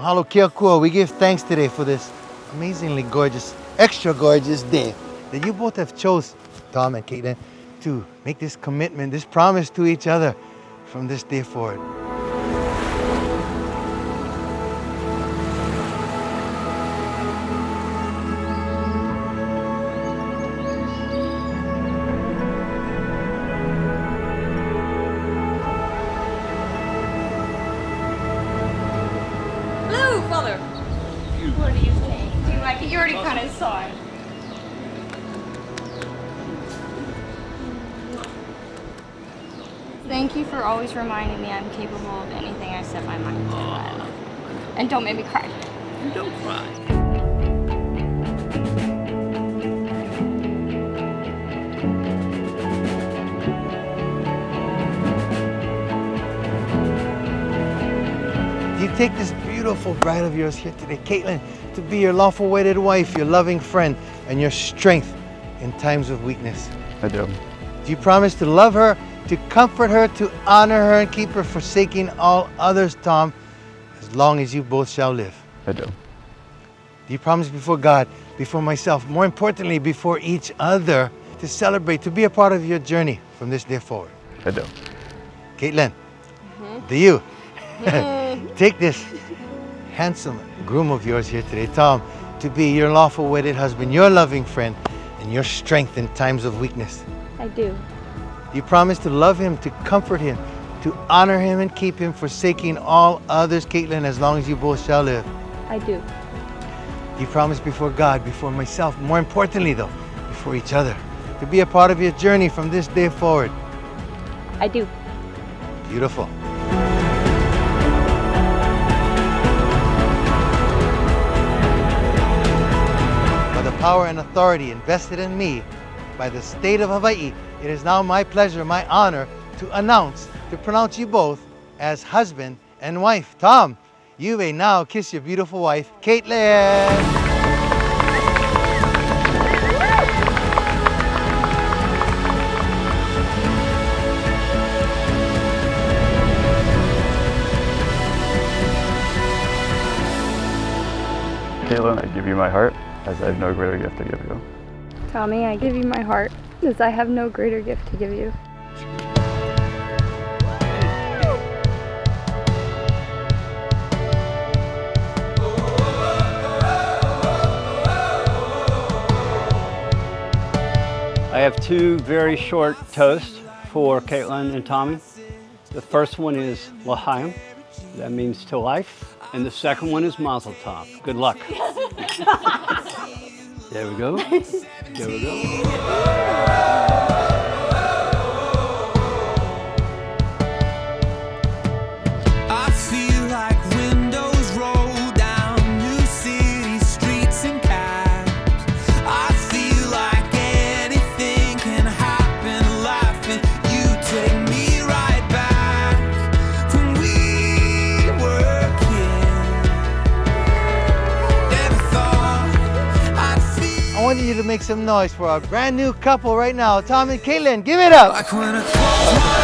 Mahalo kia kua. We give thanks today for this amazingly gorgeous, extra gorgeous day that you both have chose, Tom and Caitlyn, to make this commitment, this promise to each other from this day forward. Father, what do you think? Do you like it? You already kind of saw it. Thank you for always reminding me I'm capable of anything I set my mind to. I love you. And don't make me cry. Don't cry. You take this beautiful bride of yours here today, Caitlyn, to be your lawful wedded wife, your loving friend, and your strength in times of weakness. I do. Do you promise to love her, to comfort her, to honor her, and keep her forsaking all others, Tom, as long as you both shall live? I do. Do you promise before God, before myself, more importantly, before each other, to celebrate, to be a part of your journey from this day forward? I do. Caitlyn, do you? Take this handsome groom of yours here today, Tom, to be your lawful wedded husband, your loving friend, and your strength in times of weakness. I do. You promise to love him, to comfort him, to honor him, and keep him forsaking all others, Caitlyn, as long as you both shall live. I do. You promise before God, before myself, more importantly though, before each other, to be a part of your journey from this day forward. I do. Beautiful. By the power and authority invested in me by the state of Hawaii, it is now my pleasure, my honor, to pronounce you both as husband and wife. Tom, you may now kiss your beautiful wife, Caitlyn. Caitlyn, I give you my heart, as I have no greater gift to give you. Tommy, I give you my heart, as I have no greater gift to give you. I have two very short toasts for Caitlyn and Tommy. The first one is L'chaim, that means to life. And the second one is Mazel Tov. Good luck. There we go. There we go. I feel like windows roll down new city streets and cabs. I feel like anything can happen in life, and you take me right back when we were kids. Never thought I'd feel I want you to make some noise for our brand new couple right now, Tom and Caitlyn. Give it up. like when I close my